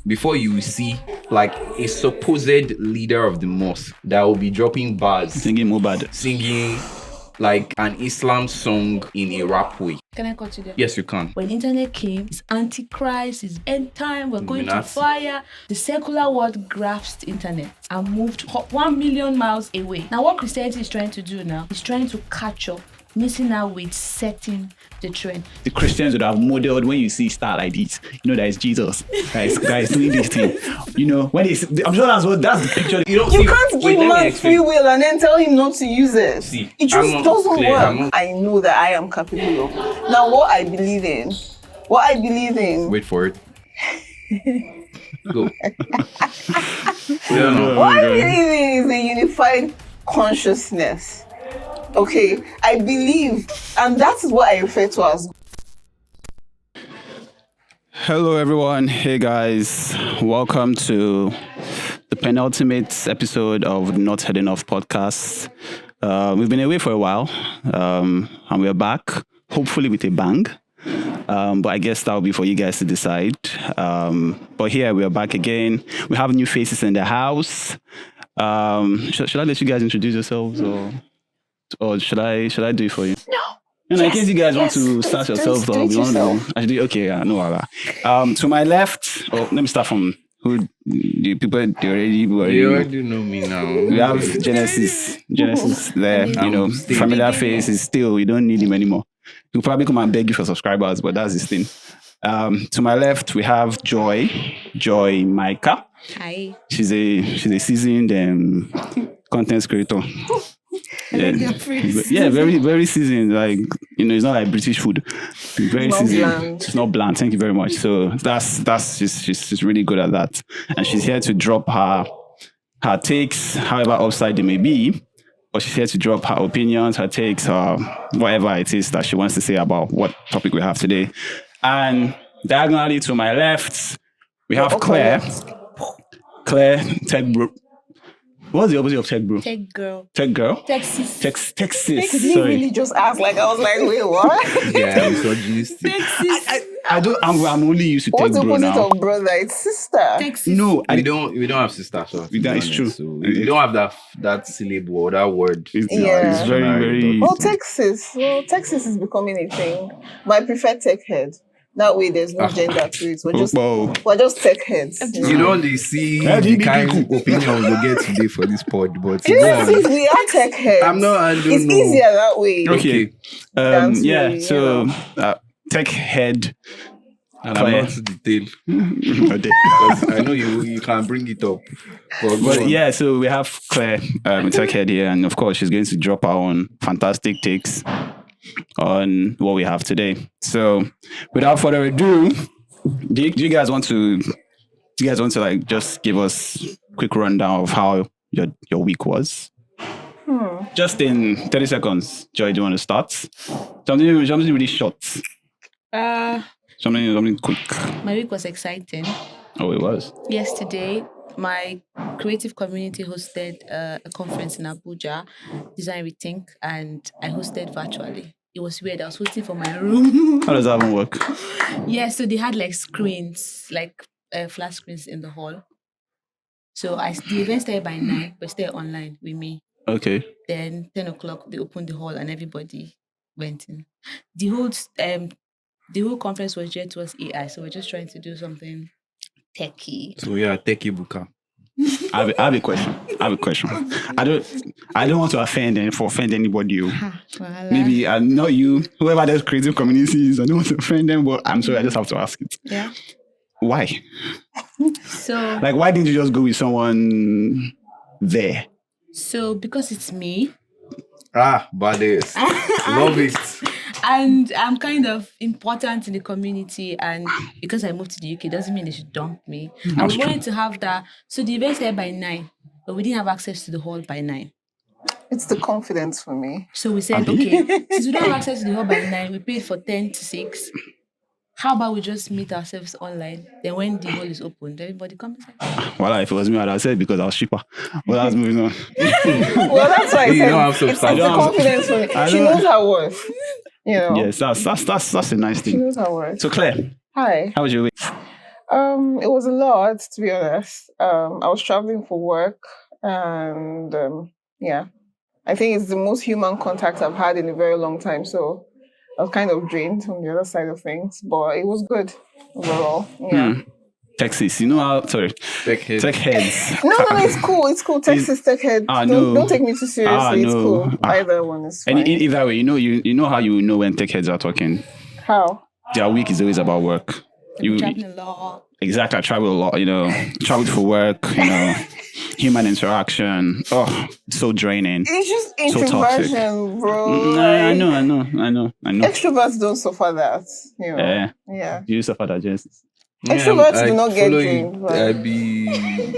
before you see like a supposed leader of the mosque that will be dropping bars, singing Mobad, singing like an Islam song in a rap way. Can I cut you there? Yes, you can. When internet came, it's Antichrist, it's end time, we're going to Illuminati. fire. The secular world grasped internet and moved 1 million miles away. Now, what Christianity is trying to do now is trying to catch up, missing out with setting the trend. the Christians would have modeled when you see star like this, you know that it's Jesus. Guys doing this thing. You know, when it's, I'm sure that's the picture. You don't You see, can't wait, give let me man explain. free will and then tell him not to use it. See, It I'm just not doesn't clear, I'm work. not- I know that I am capable of. Now, what I believe in. Wait for it. Go. What I believe in is a unified consciousness. Okay, I believe, and that is what I refer to as. Hello everyone. Hey guys. Welcome to the penultimate episode of Not Heard Enough Podcast. We've been away for a while, and we're back, hopefully with a bang. But I guess that'll be for you guys to decide. But here we are back again. We have new faces in the house. Should I let you guys introduce yourselves, or should I do it for you? No. In case you guys want to start do it- yourselves, do or it you want to, yourself. I should do. Okay, yeah, no worries. To my left, let me start from who the people you already know me now. we have Genesis there, you know, familiar face is still, we don't need him anymore. He'll probably come and beg you for subscribers, but that's his thing. To my left, we have Joy Micah. Hi. She's a seasoned content creator. Yeah, very, very seasoned. Like, you know, it's not like British food. Very Not seasoned. bland. It's not bland. Thank you very much. So she's really good at that, and she's here to drop her takes, however upside they may be. But she's here to drop her opinions, her takes, whatever it is that she wants to say about what topic we have today. And diagonally to my left, we have Claire. Claire, tech bro. What's the opposite of tech bro? Tech girl. Tech girl? Texas. Texas. Did he Sorry. really just ask? Like, I was like, wait, what? Yeah, misogynistic. Texas. I'm only used to tech What's the bro opposite now. of brother? It's sister. Texas. No, We don't have sister. So It's true. So we don't have that syllable or that word. Yeah. It's very, very. Well, Texas is becoming a thing. But I prefer tech head. That way, there's no gender to it. We're just tech heads. You know, they see the LGBT kind cool. of opinions we get today for this pod, but Yes, we are tech heads. I don't It's know. easier that way. Okay. That's Yeah. really, So, tech head. And I'm Claire. not too detailed Okay. because I know you can bring it up. But But yeah, so we have Claire, tech head here, and of course she's going to drop her own fantastic takes on what we have today. So, without further ado, do you guys want to like just give us a quick rundown of how your week was? Just in 30 seconds. Joy, do you want to start? Something really short. Something quick. My week was exciting. Oh, it was. Yesterday, my creative community hosted a conference in Abuja, Design Rethink, and I hosted virtually. It was weird. I was hosting from my room. How does that even work? Yeah, so they had like screens, like flat screens in the hall. So the event started by 9, but stayed online with me. Okay. Then 10 o'clock, they opened the hall and everybody went in. The whole conference was geared towards AI, so we're just trying to do something techy. so yeah, techie booker. I have a question. I don't want to offend anybody. Maybe not you, whoever those creative communities. I don't want to offend them, but I'm sorry, I just have to ask it. Yeah. Why? So Like, why didn't you just go with someone there? because it's me, Badass. Love it. and I'm kind of important in the community, and because I moved to the UK doesn't mean they should dump me. I That's wanted to have that. So the event started by 9, but we didn't have access to the hall by 9. It's the confidence for me. So we said, okay, since we don't have access to the hall by 9, we paid for 10 to 6. How about we just meet ourselves online? Then when the hall is opened, everybody comes inside. Well, if it was me, I'd have said because I was cheaper. Well, that's moving on. Well, that's why I You said don't have to it's start. the confidence for me. She knows her worth. You know. Yes, that's a nice She thing. knows her worth. So, Claire, Hi. how was your week? It was a lot, to be honest. I was traveling for work, and yeah, I think it's the most human contact I've had in a very long time. So I was kind of drained on the other side of things, but it was good overall. Yeah. Texas, you know how? Sorry, Tech head. tech heads. No, it's cool. It's cool. Texas Tech Head. no. Don't take me too seriously. It's no. cool. Either one is fine. And either way, you know how you know when tech heads are talking. How? Their week is always about work. Traveling a lot. Exactly. I travel a lot, traveled for work, human interaction. Oh, so draining. It's just So toxic. introversion, bro. I know. Extroverts don't suffer that. Yeah. Do you suffer that, Jess? Extroverts do not get following- drained. I be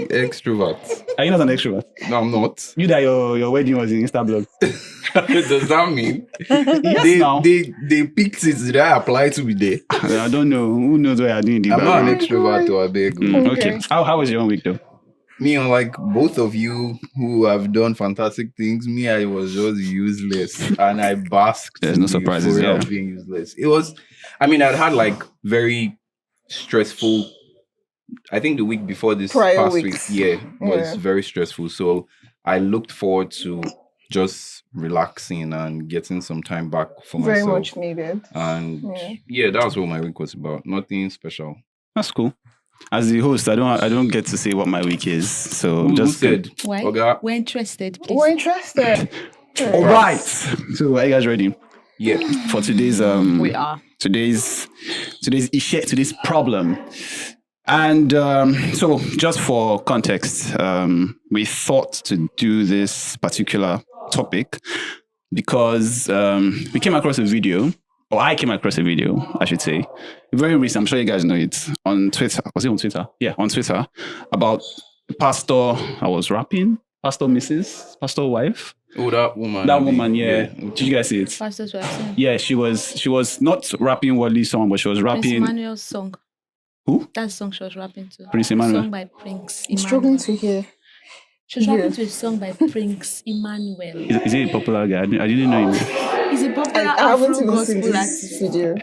extrovert. Are you not an extrovert? No, I'm not. You that your wedding was in Instablog. Does that mean Yes, now. they picked it that I apply to be there? I don't know. Who knows what you're doing in the I'm not an background? extrovert or a big. Okay. How was your own week though? Me, unlike both of you who have done fantastic things, me, I was just useless, and I basked. There's in no the surprises, euphoria yeah. of being useless. It was. I mean, I'd had like very stressful. I think the week before this Prior past weeks. week, was Yeah. very stressful. So I looked forward to just relaxing and getting some time back for Very myself. much needed. And Yeah. that was what my week was about. Nothing special. That's cool. As the host, I don't get to say what my week is. So Who just said? Why? Okay. We're interested, please. We're interested. All right. So are you guys ready Yeah. for today's We are. today's issue, today's problem? And so just for context, we thought to do this particular topic because we came across a video, or I came across a video, I should say, very recent. I'm sure you guys know it, on Twitter. Was it on Twitter? Yeah, on Twitter, about the pastor I was rapping, pastor wife. Oh, that woman. That woman, yeah. Did you guys see it? Pastors were saying. Yeah, she was not rapping Worldly song, but she was Prince rapping Emmanuel's song. Who? That song she was rapping to. Prince Emmanuel. Song by Prince I'm struggling Emmanuel. to hear. She was rapping to a song by Prince Emmanuel. Is he a popular guy? I didn't know him. He's a popular I haven't Afro even seen gospel this artist. video.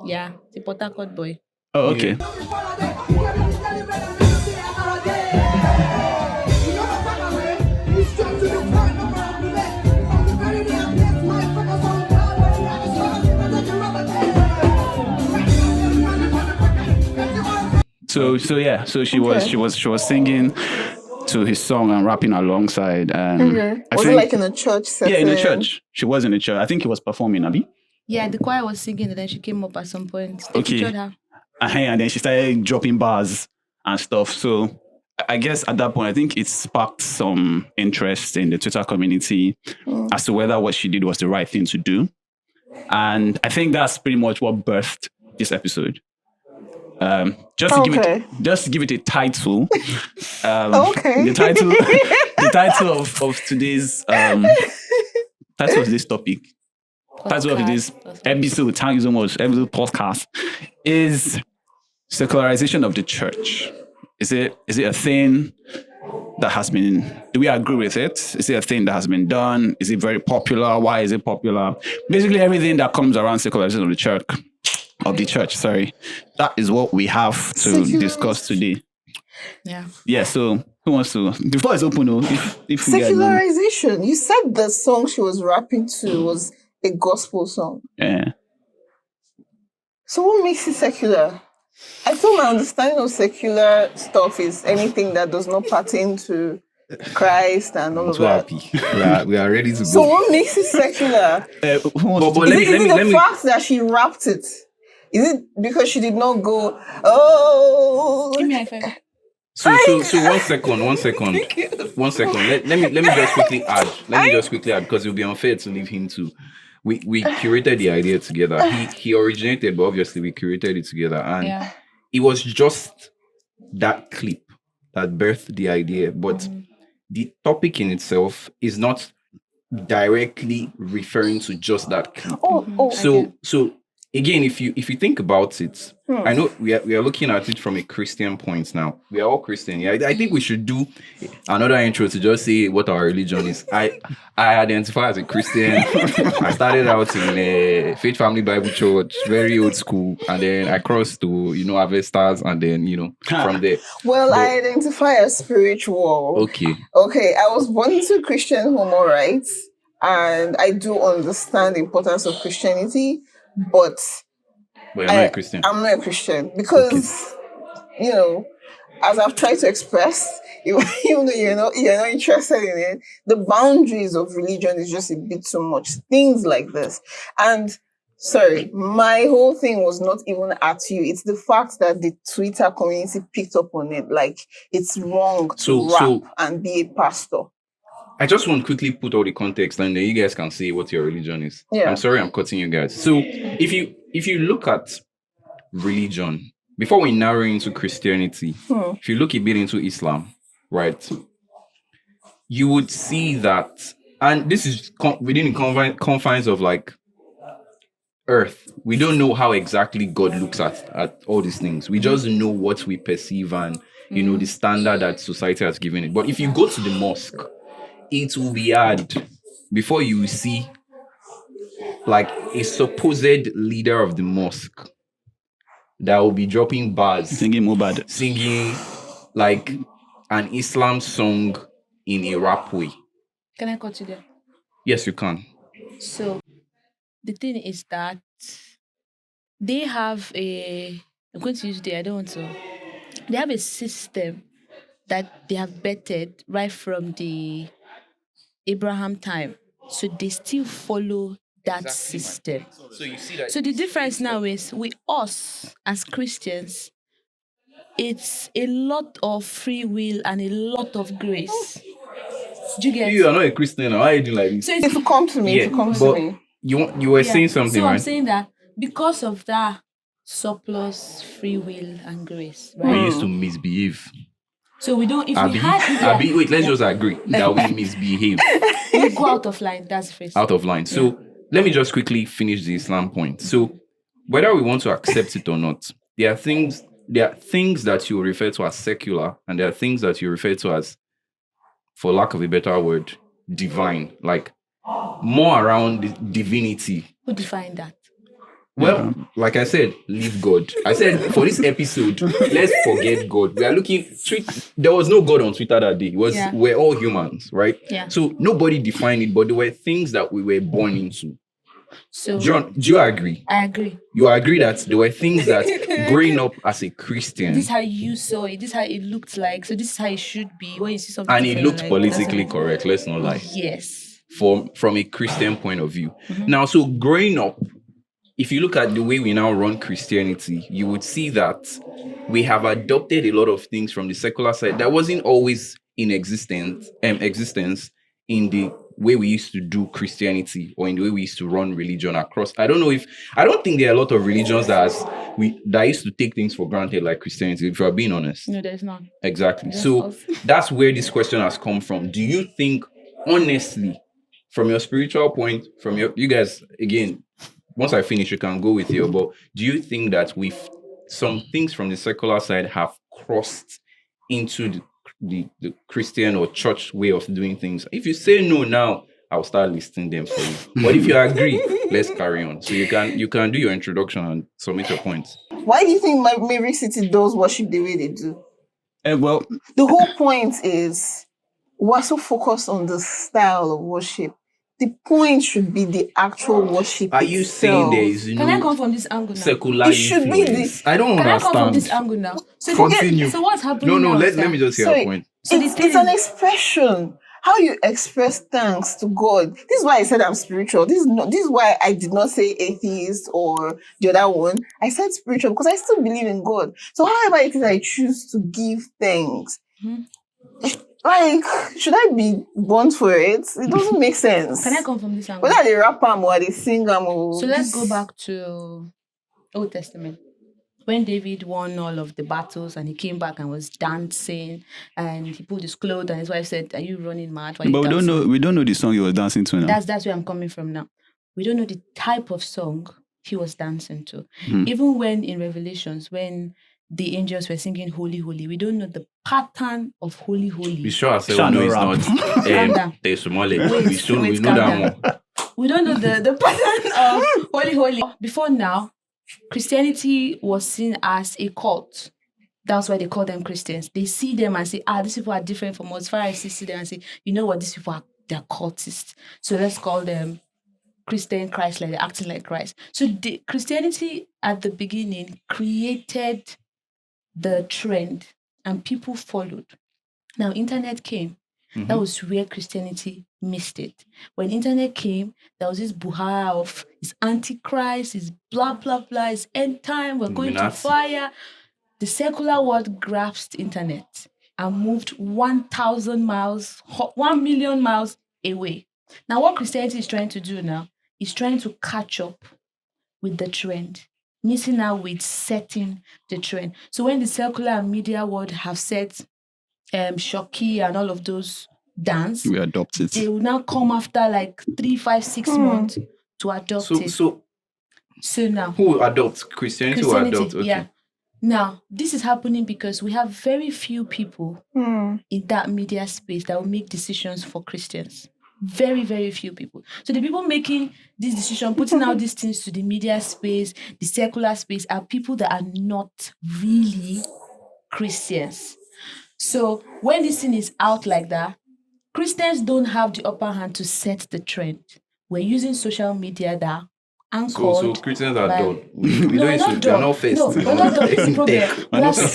Yeah, the Port Harcourt boy. Oh, okay. So she was singing to his song and rapping alongside. And I Was think, it like in a church setting? yeah, in a church. She was in a church. I think he was performing, Abi. Yeah, the choir was singing and then she came up at some point. They Okay. featured her. And then she started dropping bars and stuff. So I guess at that point, I think it sparked some interest in the Twitter community as to whether what she did was the right thing to do. And I think that's pretty much what birthed this episode. Just to give it a title. Okay. The title of today's title of this topic. Title of this episode, thank you so much, episode podcast, is Secularization of the Church. Is it a thing that has been, do we agree with it? Is it a thing that has been done? Is it very popular? Why is it popular? Basically everything that comes around secularization of the church. That is what we have to discuss today. Yeah. Yeah, so who wants to? The floor is open. If you guys know. Secularization. You said the song she was rapping to was a gospel song. Yeah. So what makes it secular? I thought my understanding of secular stuff is anything that does not pertain to Christ and all I'm of so that. happy. We are ready to So go. what makes it secular? Who wants But to? Is it the fact that she rapped it? Is it because she did not go, oh... Give me a high five. So 1 second. Let me just quickly add. Because it would be unfair to leave him to. We curated the idea together. He originated, but obviously we curated it together, and it was just that clip that birthed the idea. But the topic in itself is not directly referring to just that clip. Oh, So again, if you think about it, I know we are looking at it from a Christian point now. We are all Christian. Yeah, I think we should do another intro to just say what our religion is. I identify as a Christian. I started out in a Faith Family Bible Church, very old school, and then I crossed to Avestas, and then from there. Well, I identify as spiritual. Okay. I was born into a Christian home, all right, and I do understand the importance of Christianity, but you're not a Christian. I'm not a Christian because, as I've tried to express, even though you're not interested in it, the boundaries of religion is just a bit too much. Things like this. And sorry, my whole thing was not even at you. It's the fact that the Twitter community picked up on it. Like, it's wrong to rap and be a pastor. I just want to quickly put all the context, and then you guys can see what your religion is. Yeah. I'm sorry I'm cutting you guys. So if you look at religion, before we narrow into Christianity, if you look a bit into Islam, right, you would see that, and this is within the confines of like earth. We don't know how exactly God looks at all these things. We just know what we perceive and the standard that society has given it. But if you go to the mosque, it will be hard before you see like a supposed leader of the mosque that will be dropping bars, singing like an Islam song in a rap way. Can I cut you there? Yes, you can. So the thing is that they have I'm going to use they have a system that they have bettered right from the Abraham time. So they still follow that system. So you see that. So the difference now is with us as Christians, it's a lot of free will and a lot of grace. Do you get? You are not a Christian. Why are you doing like this? So if you come to me, you were saying something, so right? I'm saying that because of that surplus free will and grace, right? We used to misbehave. So we don't. If wait, let's just agree that we misbehave. We go out of line. That's first. Out of line. So let me just quickly finish the Islam point. So whether we want to accept it or not, there are things that you refer to as secular, and there are things that you refer to as, for lack of a better word, divine. Like more around the divinity. Who defined that? Well, like I said, leave God. I said for this episode, let's forget God. We are looking. There was no God on Twitter that day. We're all humans, right? Yeah. So nobody defined it, but there were things that we were born into. So, John, do you agree? I agree. You agree that there were things that growing up as a Christian. This is how you saw it. This is how it looked like. So this is how it should be when you see something. And it looked politically correct. Let's not lie. Yes. From a Christian point of view. Now, so growing up, if you look at the way we now run Christianity, you would see that we have adopted a lot of things from the secular side that wasn't always in existence in the way we used to do Christianity or in the way we used to run religion across. I don't think there are a lot of religions that used to take things for granted like Christianity, if you are being honest. No, there's not. Exactly. So that's where this question has come from. Do you think, honestly, from your spiritual point, you guys, again, once I finish, you can go with you. But do you think that some things from the secular side have crossed into the Christian or church way of doing things? If you say no now, I'll start listing them for you. But if you agree, let's carry on. So you can do your introduction and submit your points. Why do you think Mary City does worship the way they do? Well, the whole point is we're so focused on the style of worship. The point should be the actual worship. Are you saying there is Can I come from this angle now? Secular it should influence? Be this. I don't Can understand. I come from this angle now? So continue. So what's happening? No, now let me just hear your point. So it's an expression. How you express thanks to God. This is why I said I'm spiritual. This is why I did not say atheist or the other one. I said spiritual because I still believe in God. So however it is I choose to give thanks. Like, should I be born for it? It doesn't make sense. Can I come from this angle? Whether they rap or they sing or... So let's go back to Old Testament. When David won all of the battles and he came back and was dancing and he pulled his clothes and his wife said, "Are you running mad?" But we don't know the song he was dancing to now. That's where I'm coming from now. We don't know the type of song he was dancing to. Even when in Revelations, when the angels were singing Holy, Holy, we don't know the pattern of Holy, Holy. We sure ourselves know it's not Tesumole. We know that one. We don't know the pattern of Holy, Holy. Before now, Christianity was seen as a cult. That's why they call them Christians. They see them and say, these people are different from us. Pharisees see them and say, you know what, these people they're cultists. So let's call them Christian Christ-like, they're acting like Christ. So Christianity at the beginning created the trend and people followed. Now, internet came. That was where Christianity missed it. When internet came, there was this buha of it's antichrist, it's blah, blah, blah, it's end time, we're going to fire. The secular world grasped internet and moved 1,000 miles, 1 million miles away. Now, what Christianity is trying to do now is trying to catch up with the trend, missing out with setting the trend. So when the secular media world have set Shoki and all of those dance, we adopt it. They will now come after like 3, 5, 6 months to adopt it. So now who adopts Christianity? Who adopts? Okay. Yeah. Now this is happening because we have very few people in that media space that will make decisions for Christians. Very, very few people. So the people making this decision, putting out these things to the media space, the secular space, are people that are not really Christians. So when this thing is out like that, Christians don't have the upper hand to set the trend. We're using social media that anchored. So Christians are done. They're not first. No, we're not done. It's the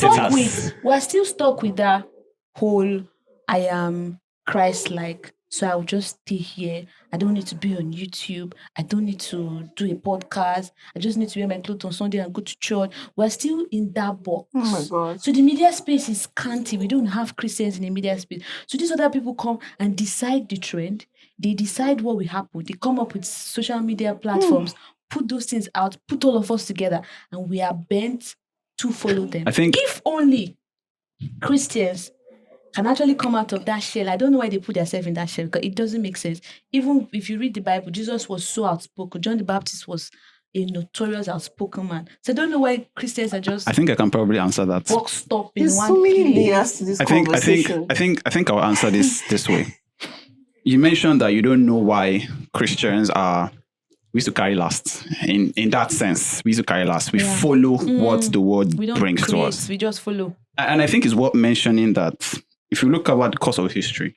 problem. We're still stuck with that whole I am Christ-like. So I'll just stay here. I don't need to be on YouTube. I don't need to do a podcast. I just need to wear my clothes on Sunday and go to church. We're still in that box. Oh my God. So the media space is scanty. We don't have Christians in the media space. So these other people come and decide the trend. They decide what will happen. They come up with social media platforms, put those things out, put all of us together, and we are bent to follow them. I think if only Christians can actually come out of that shell. I don't know why they put themselves in that shell because it doesn't make sense. Even if you read the Bible, Jesus was so outspoken. John the Baptist was a notorious outspoken man. So I don't know why Christians are just. I think I can probably answer that. Boxed up in There's one so many place. layers to this conversation. I think I'll answer this way. You mentioned that you don't know why Christians are. We used to carry last. In that sense, we used to carry last. We follow what the word brings to us. We just follow. And I think it's worth mentioning that if you look at the course of history,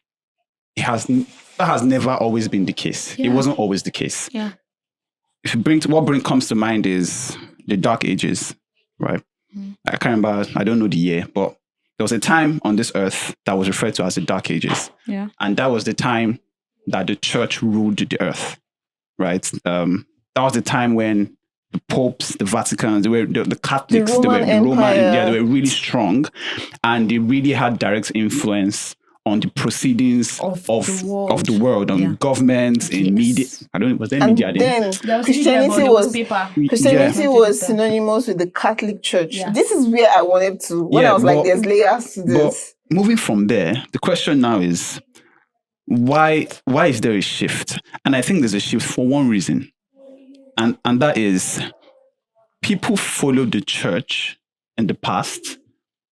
that has never always been the case. Yeah. It wasn't always the case. Yeah. If you comes to mind is the Dark Ages, right? I can't remember, I don't know the year, but there was a time on this earth that was referred to as the Dark Ages. Yeah. And that was the time that the church ruled the earth, right? That was the time when the popes, the Vatican, the Catholics, they were really strong, and they really had direct influence on the proceedings of the world, on governments, in media. Was there media then? Christianity was synonymous with the Catholic Church. Yeah. This is where I wanted to, when I was like, there's layers to this. But moving from there, the question now is, why is there a shift? And I think there's a shift for one reason. And that is, people followed the church in the past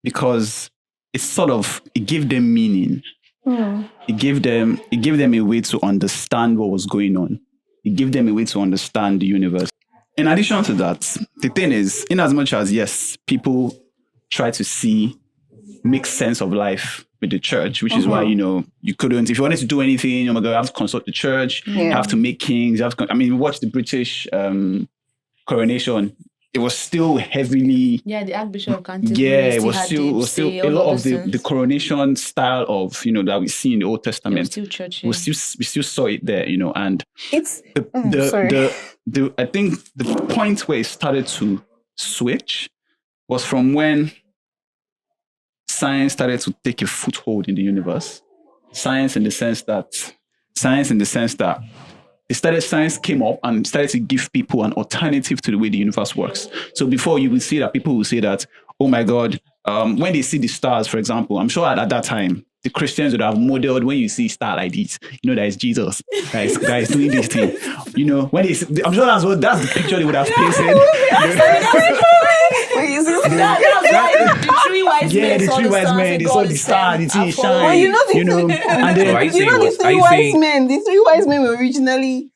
because it gave them meaning. It gave them a way to understand what was going on. It gave them a way to understand the universe. In addition to that, the thing is, in as much as, yes, people try to make sense of life with the church, which is why, you couldn't, if you wanted to do anything, oh my God, you have to consult the church, you have to make kings, watch the British coronation. It was still heavily... Yeah, the Archbishop of Canterbury. Yeah, it was still a lot of the coronation style of, that we see in the Old Testament. It was still church, we still saw it there, and it's... I think the point where it started to switch was from when science started to take a foothold in the universe. Science in the sense that science came up and started to give people an alternative to the way the universe works. So before, you would see that people will say that, oh my God, when they see the stars, for example, I'm sure at that time, the Christians would have modeled when you see star like this, that it's Jesus that is doing this thing. When I'm sure that's the picture they would have painted. The three wise men. The three wise men, they saw the star, the thing shine. And then the three wise men were originally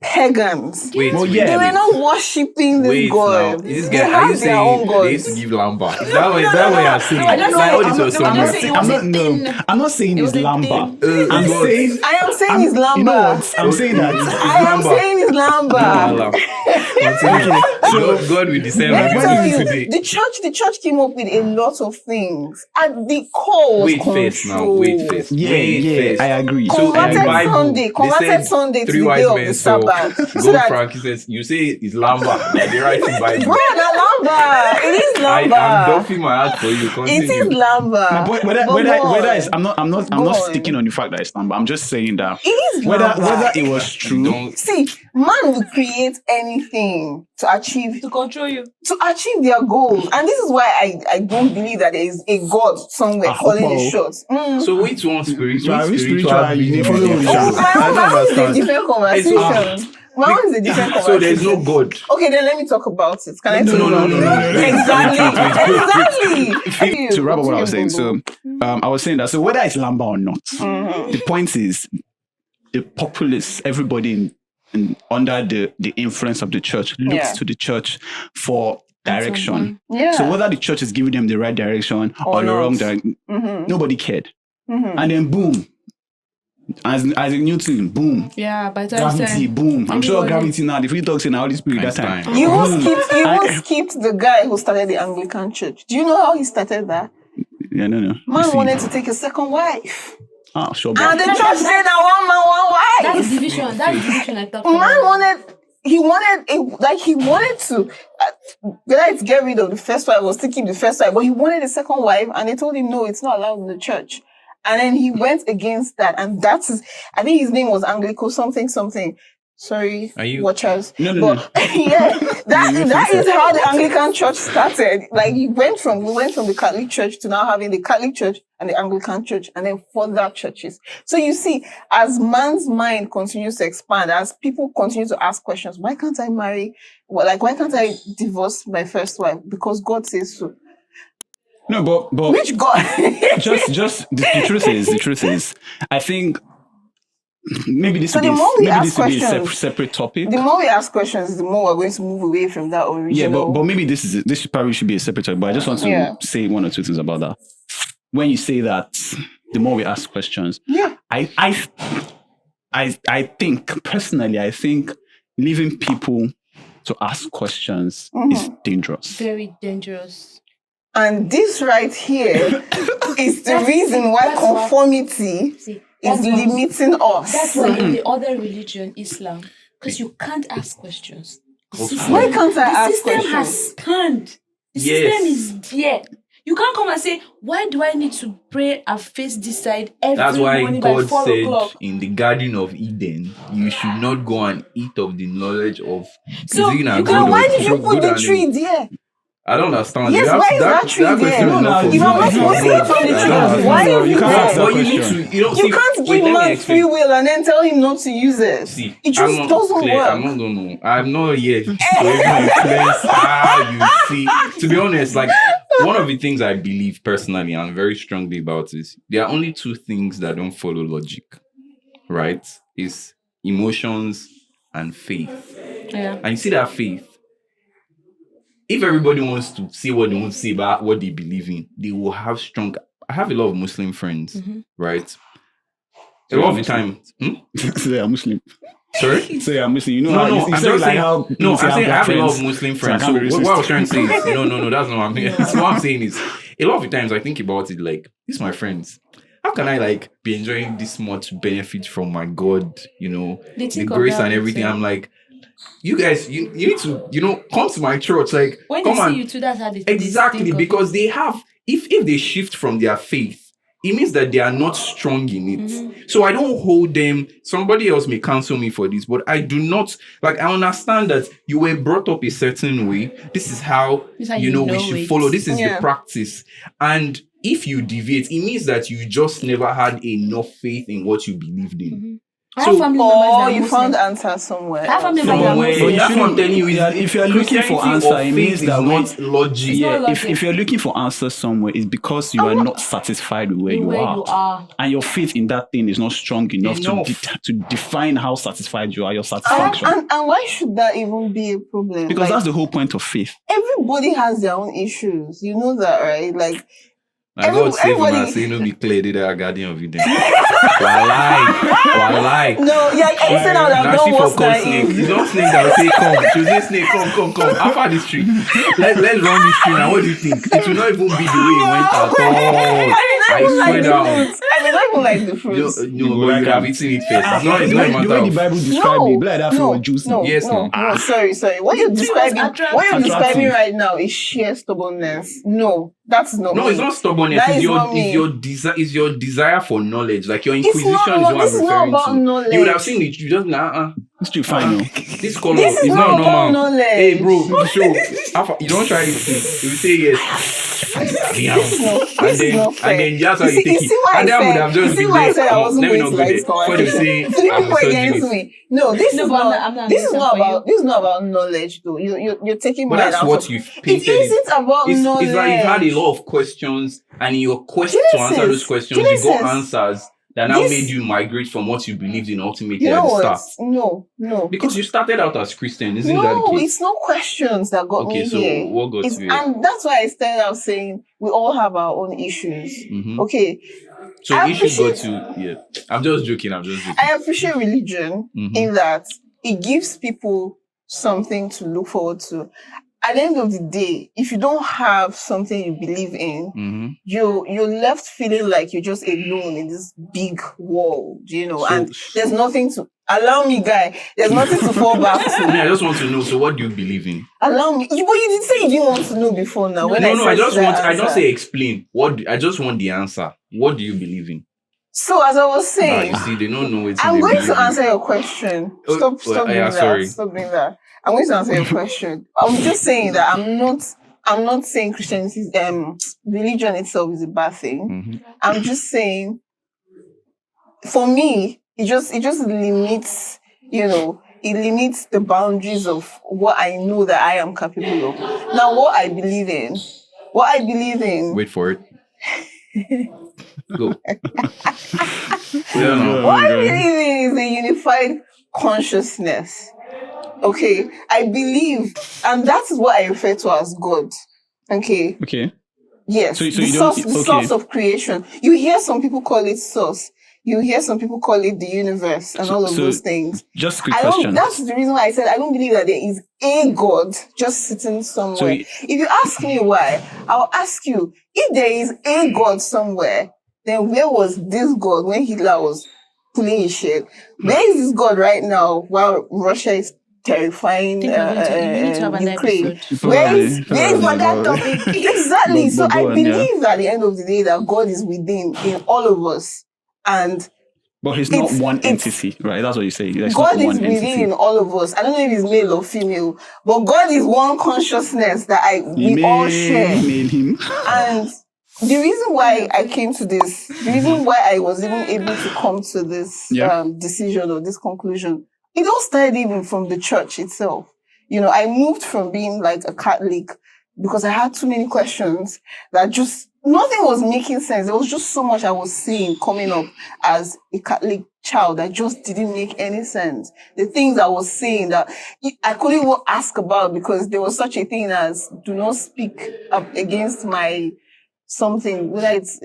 pagans. Wait, they were not worshipping this god. This guy, are you saying they used to give lamba? Is that what you're saying? I'm not saying it's lamba. I am saying it's lamba. You know what? I'm saying that. I am saying it's lamba. God will descend on you today. The church came up with a lot of things. At the core was control. Wait first. I agree. Converted Sunday to the day of the Sabbath. Frankie says, you say it's lamba. They write in Bible. Bro, not lamba. It is lamba. I'm dumping my heart for you. Continue. It is lamba. Whether it's, I'm not sticking on the fact that it's lamba. I'm just saying that it is whether lamba. it was true. See, man will create anything to control you, to achieve their goals, and this is why I don't believe that there is a God somewhere calling the shots. So which one spiritual? My own is a different conversation. My own is a different conversation. So there's no God. Okay, then let me talk about it. Can I talk about it? Exactly. To wrap up what I was saying, so I was saying that so whether it's lamba or not, the point is the populace, everybody under the influence of the church looks to the church for direction. So whether the church is giving them the right direction or the wrong direction, nobody cared. And then boom, as a new thing, boom. Yeah, by the gravity, boom. I'm sure gravity now, the free talks in the Holy Spirit that time. You won't skip the guy who started the Anglican Church. Do you know how he started that? Yeah, no. Man wanted to take a second wife. Oh, sure. And the church said that one man, one wife. That's division. That's division I talked about. Man wanted to, whether it's get rid of the first wife or still keep the first wife, but he wanted a second wife, and they told him, no, it's not allowed in the church. And then he went against that, and I think his name was Anglico something. Sorry, watchers. No. Yeah, that is how the Anglican Church started. Like we went from the Catholic Church to now having the Catholic Church and the Anglican Church, and then further churches. So you see, as man's mind continues to expand, as people continue to ask questions, why can't I marry? Why can't I divorce my first wife? Because God says so. No, but which God? just the truth is, I think. Maybe this would be a separate topic. The more we ask questions, the more we're going to move away from that original. Yeah, but maybe this probably should be a separate topic. But I just want to say one or two things about that. When you say that, the more we ask questions, I think personally, leaving people to ask questions is dangerous. Very dangerous. And this right here is the reason why conformity is limiting us. That's why in the other religion, Islam, because you can't ask questions. Why can't I ask questions? The system has stand. The system is there. You can't come and say, why do I need to pray and face this side every morning by 4 o'clock? That's why God said in the Garden of Eden, you should not go and eat of the knowledge of... So, why did you put the tree there? I don't understand. Yes, why is that tree there? If I'm not supposed to eat from the tree, why is it there? You can't give man free will and then tell him not to use it. See, it just doesn't work. I'm not yet to influence how you see. To be honest, like one of the things I believe personally and very strongly about is there are only two things that don't follow logic, right? Is emotions and faith. Yeah. And you see that faith. If everybody wants to say what they want to say about what they believe in, they will have strong... I have a lot of Muslim friends, right? A lot of the time... So they are Muslim. Sorry? So you're Muslim. You know I'm saying I have a lot of Muslim friends. So what I was trying to say is... No, that's not what I'm saying. So what I'm saying is, a lot of the times I think about it like, these are my friends. How can I be enjoying this much benefit from my God, the grace and everything? I'm like... You guys, you need to, come to my church. Like, when come they see you too, that's how they exactly because they have. If they shift from their faith, it means that they are not strong in it. So I don't hold them. Somebody else may counsel me for this, but I do not. I understand that you were brought up a certain way. This is how we should follow. This is the practice, and if you deviate, it means that you just never had enough faith in what you believed in. Mm-hmm. So, or you found answers somewhere. Somewhere. That's what I'm telling you. If you're looking for answer, it means that not logic. If you're looking for answers somewhere, it's because you are not satisfied with where you are, and your faith in that thing is not strong enough to define how satisfied you are. Your satisfaction. And why should that even be a problem? Because that's the whole point of faith. Everybody has their own issues. You know that, right? Like. I God save him and say, no, be clear, they are guardian of Eden. Why? No, yeah, I said now that no one's naive. You don't snake that will say, come. She'll say, snake, come. After this tree. Let's run this tree now. What do you think? It will not even be the way it went at all. I swear down. I mean, not even like the fruits. No, but you have eaten it first. It's not a matter of... The way the Bible describes it, like that for juice. Yes, no. Sorry. What you're describing right now is sheer stubbornness. No. That's not. No, me. It's not stubbornness. It's your desire for knowledge. Like your inquisition is what I'm referring about to. Knowledge. You would have seen it. You just It's too fine. This color is not normal. Knowledge. Hey, bro, you don't try it. You say yes. And then that's how you take it. And then I would have just been there. Let me not go there. Before they say I'm against me. No, this is not about knowledge though. You're taking but that's what you've painted. It isn't about knowledge. It's like you've had a lot of questions, and in your quest to answer those questions, you got answers that now made you migrate from what you believed in ultimately at the start. No. Because you started out as Christian, isn't that the case? No, it's not questions that got me here. So what got you? And that's why I started out saying we all have our own issues. Mm-hmm. Okay. So issues got to, I'm just joking. I appreciate religion in that it gives people something to look forward to. At the end of the day, if you don't have something you believe in, you're left feeling like you're just alone in this big world, and there's nothing to allow me, guy. There's nothing to fall back to. I just want to know. So, what do you believe in? Allow me. But you did say you didn't want to know before now. I don't say explain. I just want the answer. What do you believe in? So, as I was saying, you see, they don't know it. I'm going to answer your question. Stop doing that. Stop doing that. I'm going to answer your question. I'm just saying that I'm not saying Christianity, religion itself is a bad thing. Mm-hmm. I'm just saying, for me, it just limits, it limits the boundaries of what I know that I am capable of. Now, what I believe in. Wait for it. Go. What I believe in is a unified consciousness. Okay, I believe, and that is what I refer to as God. Okay. Yes, so the source of creation. You hear some people call it source. You hear some people call it the universe and all of those things. Just a quick question. That's the reason why I said I don't believe that there is a God just sitting somewhere. If you ask me why, I'll ask you, if there is a God somewhere, then where was this God when Hitler was pulling his shit? Where is this God right now while Russia is terrifying Ukraine? Where is for that topic? Exactly. So I believe at the end of the day that God is within in all of us. But he's not one entity, right? That's what you say. God is within in all of us. I don't know if he's male or female, but God is one consciousness that we all share. And the reason why I came to this, the reason why I was even able to come to this decision or this conclusion, it all started even from the church itself. I moved from being like a Catholic because I had too many questions that just nothing was making sense. There was just so much I was seeing coming up as a Catholic child that just didn't make any sense. The things I was saying that I couldn't even ask about because there was such a thing as do not speak up against my something, whether it's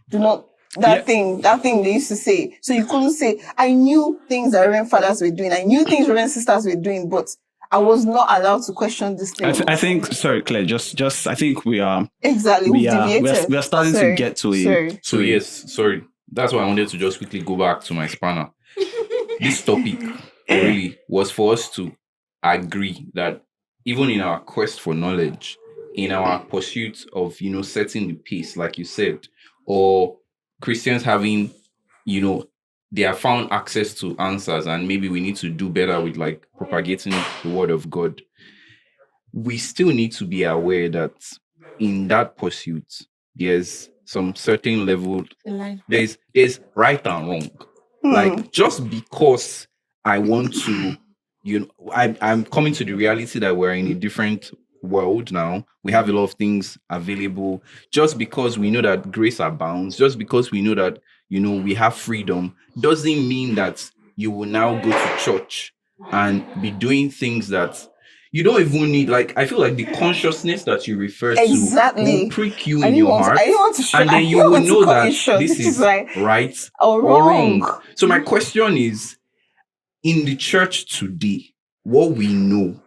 do not that thing they used to say. So you couldn't say, I knew things that Reverend fathers were doing. I knew things Reverend sisters were doing, but I was not allowed to question this thing. I think, sorry, Claire, just I think we are... Exactly, we are starting to get to it. So yes, sorry. That's why I wanted to just quickly go back to my spanner. This topic really was for us to agree that even in our quest for knowledge, in our pursuit of, setting the pace, like you said, or Christians having, they have found access to answers and maybe we need to do better with like propagating the word of God. We still need to be aware that in that pursuit, there's some certain level. There's right and wrong. Like, just because I want to, I'm coming to the reality that we're in a different world now. We have a lot of things available. Just because we know that grace abounds, just because we know that, we have freedom, doesn't mean that you will now go to church and be doing things that you don't even need. Like, I feel like the consciousness that you refer to will prick you in your heart, and then you will know that this is right or wrong. So my question is, in the church today, what we know,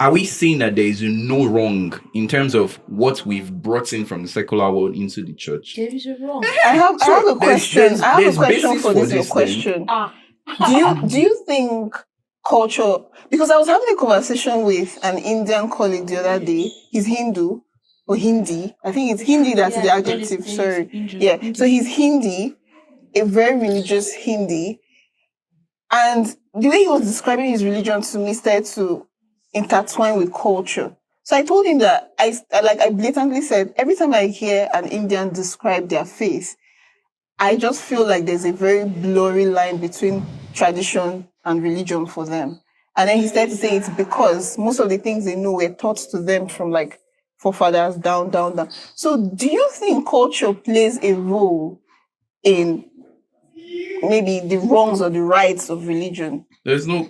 are we saying that there is no wrong in terms of what we've brought in from the secular world into the church? There is a wrong. I have a question. I have a question for this question. Do you think culture, because I was having a conversation with an Indian colleague the other day. He's Hindu or Hindi. I think it's Hindi that's the adjective. Sorry. Yeah. So he's Hindi, a very religious Hindi. And the way he was describing his religion to me started to intertwine with culture. So I told him that I blatantly said, every time I hear an Indian describe their faith, I just feel like there's a very blurry line between tradition and religion for them. And then he started to say it's because most of the things they know were taught to them from like forefathers down. So do you think culture plays a role in maybe the wrongs or the rights of religion? There's no...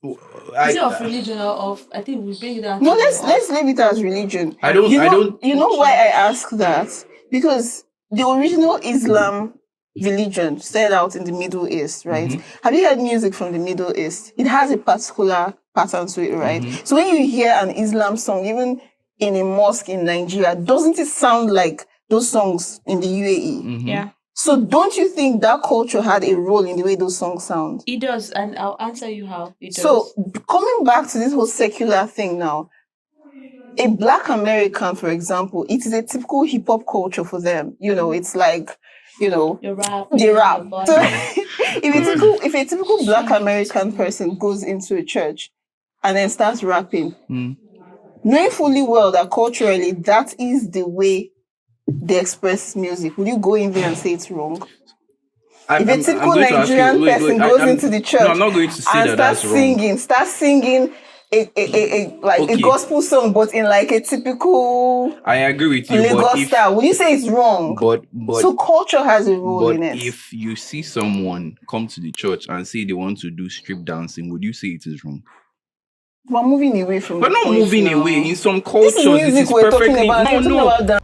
Is it of religion or of... I think we bring it down... No, let's leave it as religion. You know why I ask that? Because the original Islam religion started out in the Middle East, right? Mm-hmm. Have you heard music from the Middle East? It has a particular pattern to it, right? Mm-hmm. So when you hear an Islam song, even in a mosque in Nigeria, doesn't it sound like those songs in the UAE? Mm-hmm. Yeah. So don't you think that culture had a role in the way those songs sound? It does, and I'll answer you how it does. So coming back to this whole secular thing now, a Black American, for example, it is a typical hip-hop culture for them. It's like, the rap. So if a typical Black American person goes into a church and then starts rapping, knowing fully well that culturally that is the way they express music, would you go in there and say it's wrong? If a typical Nigerian person goes into the church I'm not going to say and starts singing a gospel song, but in like a typical... I agree with you, Lagos style, would you say it's wrong? But so culture has a role in it. If you see someone come to the church and say they want to do strip dancing, would you say it is wrong? We're moving away from... We're not moving away. In some cultures, this is we're perfectly... talking about dancing.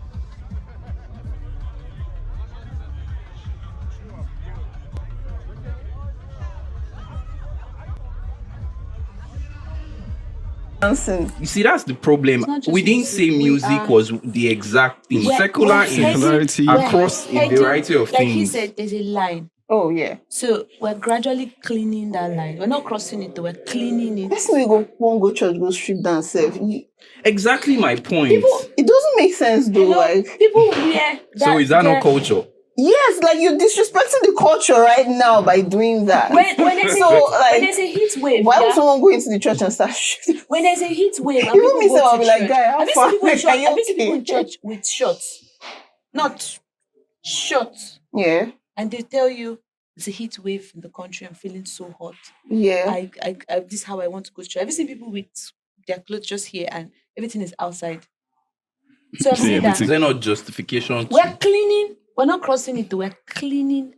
You see, that's the problem. We didn't say music was the exact thing. Secularity across a variety of things. Like he said, there's a line. Oh, yeah. So we're gradually cleaning that line. We're not crossing it, we're cleaning it. Let's say we won't go church, go strip dance. Exactly my point. It doesn't make sense though. Like people wear that. So is that not culture? Yes, like you're disrespecting the culture right now by doing that. When there's a heat wave, why would someone go into the church and start shooting? When there's a heat wave, and even me say, I'll be like, guy, how far? I've seen people in church with shorts, not shorts. Yeah. And they tell you it's a heat wave in the country. I'm feeling so hot. Yeah. I this is how I want to go to church. I've seen people with their clothes just here and everything is outside. So I've seen that. Is there not justification? We're cleaning. We're not crossing it. We're cleaning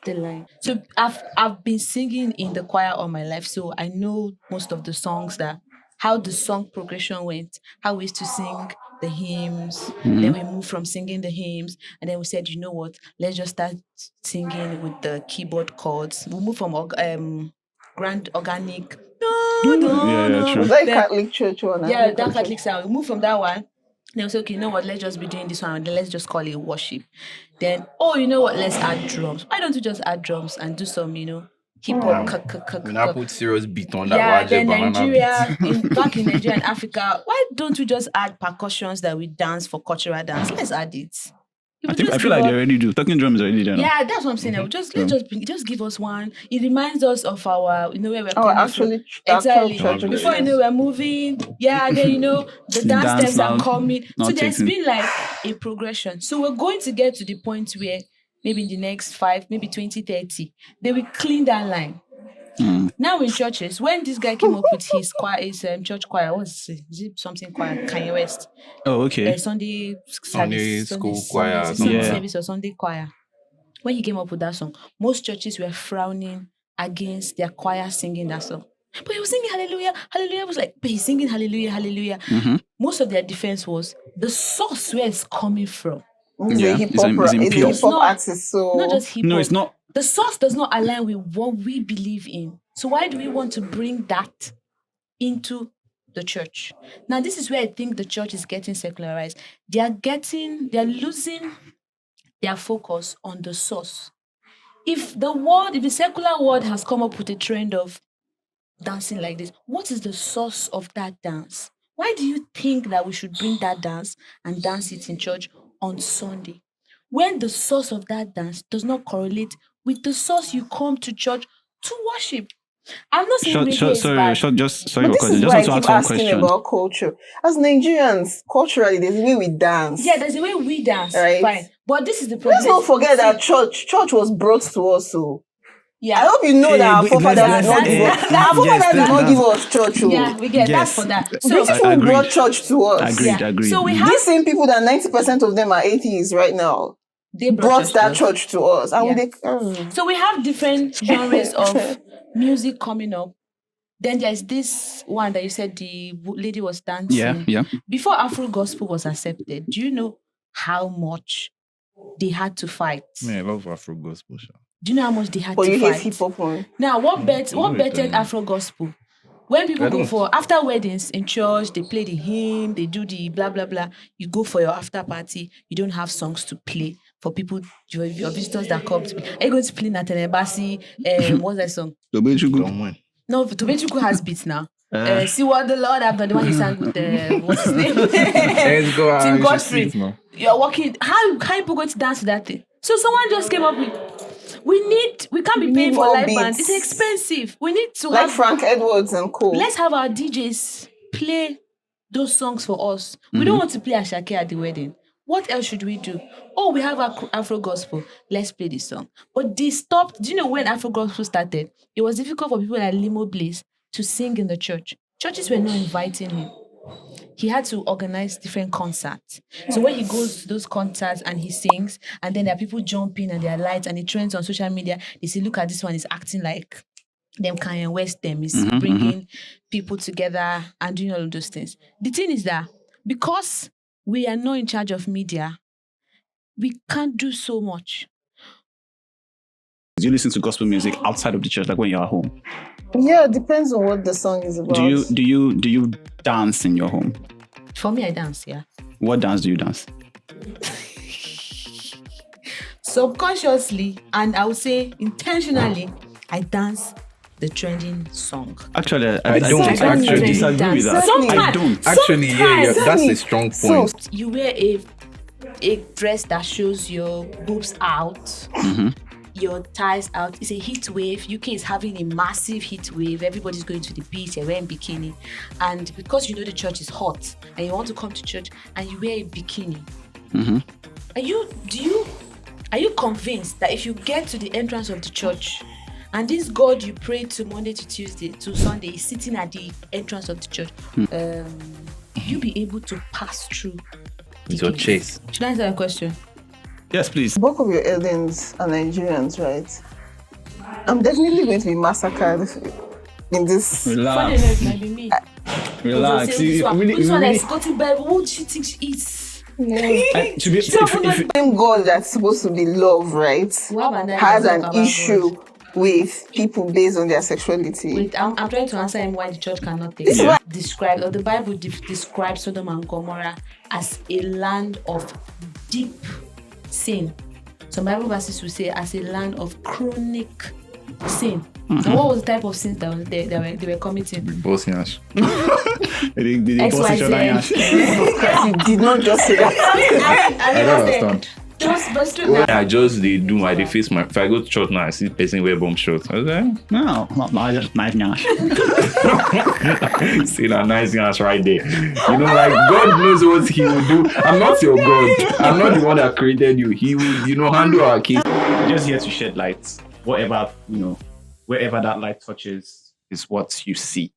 the line. So I've been singing in the choir all my life, so I know most of the songs, how the song progression went, how we used to sing the hymns. Then we moved from singing the hymns, and then we said, you know what? Let's just start singing with the keyboard chords. We moved from grand organic. True. Was that Catholic church one? Yeah, that Catholic sound. We moved from that one. Then we said, okay, you know what? Let's just be doing this one, and then let's just call it worship. Then, you know what? Let's add drums. Why don't you just add drums and do some, hip hop? When I put serious beat on that. Yeah, then Nigeria, back in Nigeria and Africa, why don't we just add percussions that we dance for cultural dance? Let's add it. I feel like they already do. Talking drum is already done. Yeah, that's what I'm saying. Let's just give us one. It reminds us of our, where we're coming actually from. Exactly. Before we're moving. Yeah, then the dance steps are coming. So there's been like a progression. So we're going to get to the point where maybe in the next 5, maybe 2030, they will clean that line. Now in churches, when this guy came up with his choir, his church choir, is it something choir? Kanye West. Oh, okay. Sunday school choir, Sunday service or Sunday choir. When he came up with that song, most churches were frowning against their choir singing that song. But he was singing hallelujah, hallelujah. I was like, but he's singing hallelujah, hallelujah. Most of their defense was the source where it's coming from. He's a hip hop artist, so not just hip hop. No, it's not. The source does not align with what we believe in. So why do we want to bring that into the church? Now, this is where I think the church is getting secularized. They're losing their focus on the source. If the secular world has come up with a trend of dancing like this, what is the source of that dance? Why do you think that we should bring that dance and dance it in church on Sunday, when the source of that dance does not correlate with the source you come to church to worship? I'm not saying But this is why I keep asking about culture. As Nigerians, culturally, there's a way we dance. Yeah, there's a way we dance. Right? Fine. But this is the problem. Let's not forget that church was brought to us. So yeah. I hope you know that our forefathers did not give us church. Yeah, we get that for that. So people brought church to us. Agreed. So we have these same people that 90% of them are atheists right now. They brought that church to us. And So we have different genres of music coming up. Then there's this one that you said the lady was dancing. Yeah. Before Afro gospel was accepted, do you know how much they had to fight? Yeah, I love Afro gospel. Do you know how much they had to fight? But you hate hip hop. Now, what bettered Afro gospel? When people go for after weddings in church, they play the hymn, they do the blah blah blah. You go for your after party, you don't have songs to play for people, your visitors that come to me. Are you going to play Nathan Ebasi? What's that song? No, Tobechuku has beats now. See what the Lord have done. The one he sang with what's his name? Tim Godfrey. You're walking. How people going to dance to that thing? So someone just came up with, we can't be paying for live band. It's expensive. We need to have Frank Edwards and co. Let's have our DJs play those songs for us. We don't want to play Ashake at the wedding. What else should we do? Oh, we have Afro gospel. Let's play this song. But they stopped. Do you know when Afro gospel started? It was difficult for people like Limo Blaze to sing in the church. Churches were not inviting him. He had to organize different concerts. So when he goes to those concerts and he sings, and then there are people jumping and there are lights and it trends on social media, they say, look at this one, is acting like them Kanye West, them is bringing people together and doing all of those things. The thing is that because we are not in charge of media, we can't do so much. Do you listen to gospel music outside of the church, like when you're at home? Yeah, it depends on what the song is about. Do you dance in your home? For me, I dance, yeah. What dance do you dance? Subconsciously, and I would say intentionally, I dance the trending song. Actually, I don't actually disagree with that. I don't. Actually, yeah, that's a strong point. So you wear a dress that shows your boobs out, your thighs out. It's a heat wave. UK is having a massive heat wave. Everybody's going to the beach. You're wearing bikini, and because you know the church is hot, and you want to come to church, and you wear a bikini. Are you convinced that if you get to the entrance of the church, and this God you pray to Monday to Tuesday to Sunday is sitting at the entrance of the church, you'll be able to pass through with your chase? Should I answer that question? Yes, please. Both of your aliens are Nigerians, right? I'm definitely going to be massacred in this. Relax. Funny enough, it might be me. Relax. This one is go to bed. What do you think she eats? The same God that's supposed to be love, right? Has an issue with people based on their sexuality. Wait, I'm trying to answer him why the church cannot take the Bible describes Sodom and Gomorrah as a land of deep sin. Some Bible verses will say as a land of chronic sin. So what was the type of sins that was there they were committing? Bosnians. They boss each other. You did not just say that. I don't understand. I just they do I they face my if I go to church now I see person wear bomb shorts. I was like, no, not nice Nash. see that nice ass right there. You know, like God knows what He will do. I'm not your God. I'm not the one that created you. He will, handle our case. Just here to shed light. Whatever, wherever that light touches is what you see.